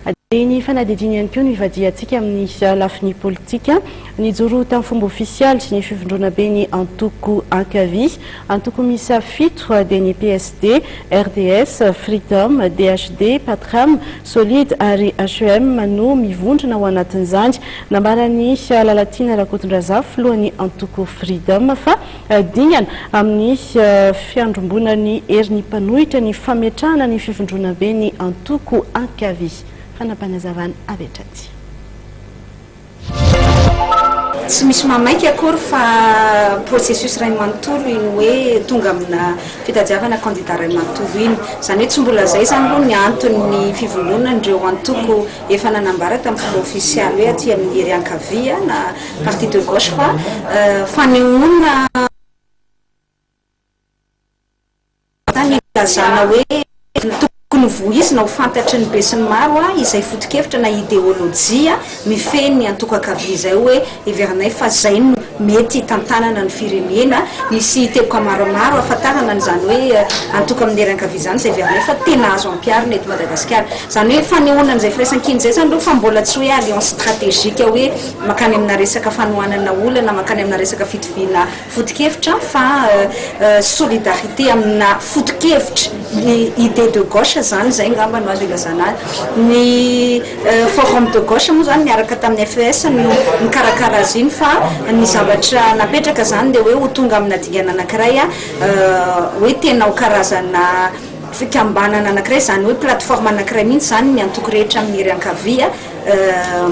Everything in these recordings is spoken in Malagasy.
Ny fanadidiny ko ny vadiantsika amin'ny lafiny politika ny joro tamin'ny fomba ofisialy sy ny fivondrona be ny antoko ankavia antoko misa fito dia ny PSD, RDS, Freedom, DHD, Patram, Solide ary HEM no mivondrona ao anatin'izany nambarany Lalatina Rakotondrazafy lohan'ny antoko Freedom fa dingana amin'ny fiandrombonany herin'ny mpanohitra ny fametrahana ny fivondrona be ny antoko ankavia. Fanapanazavana avetraty. Tsy misy mamaika akory fa processus ray manontolo iny hoe tonga amina fitadiavana candidat ray manontolo iny zany hoe tsy mbola zay zany aloha ny antony fivondronana ndreo antoko efa nanambara tamin'ny fomba ofisialy hoe aty amin'ny hery ankavia na parti de gauche fa fanehoana tany lazana hoe voizina ho fantatry ny be sy ny maro izay foto-kevitra na ideolojia mifeny antoko ankavia zay hoe iverinay fa zay no mety tantanana ny firenena misy teboka maromaro ahafantarana n'izany hoe antoko amin'ny hery ankavia zany zay iverinay fa tena azo ampiarina eto Madagasikara zany hoe fanehoana an'izay firaisan-kiny zay zany fa mbola tsy hoe alliance stratégique hoe makany amina resaka fanohanana olana makany amina resaka fitoviana foto-kevitra fa solidarité amina foto-kevitra ny idée de gauche zany zay ngamba no azo ilazana ny forum de gauche moa zany miaraka tamin'ny FES no mikarakara azy iny fa ny zavatra napetraka zany dia hoe ho tonga amina dingana anankiray hoe tena ho karazana fikambanana anankiray zany hoe plateforme anankiray mihitsy zany ny antoko rehetra amin'ny hery ankavia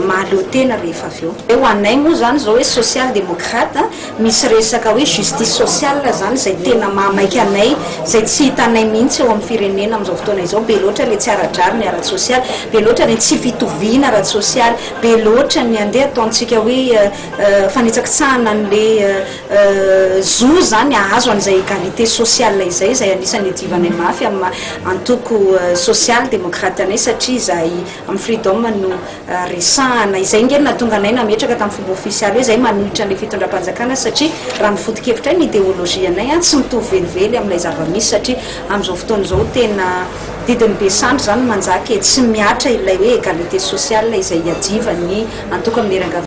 mahaleo tena rehefa avy eo ho anay moa zany zao hoe social démocrate misy resaka hoe justice sociale zany zay tena mahamaika anay zay tsy hitanay mihitsy eo amin'ny firenena amin'izao fotoana izao be loatra le tsy aradrary ny ara-tsy social be loatra le tsy fitoviana ara-tsy social be loatra ny andeha ataontsika hoe fanitsakitsahana an'le zo zany ahazo an'izay égalité sociale izay zay anisan'ny divanay mafy amin'ny antoko social démocrate anay satria zay amin'ny freedom no resahana izay ngelina tonga anay nametraka tamin'ny fomba ofisialy hoe zay manohitra ny fitondram-panjakana satria raha ny foto-kevitra ny idéologie anay tsy mitovy velively amin'ilay zava-misy satria amin'izao fotoana izao tena didiny be sandry zany manjaka tsy miatra ilay hoe égalité sociale izay iadivany antoko amin'ny hery ankavia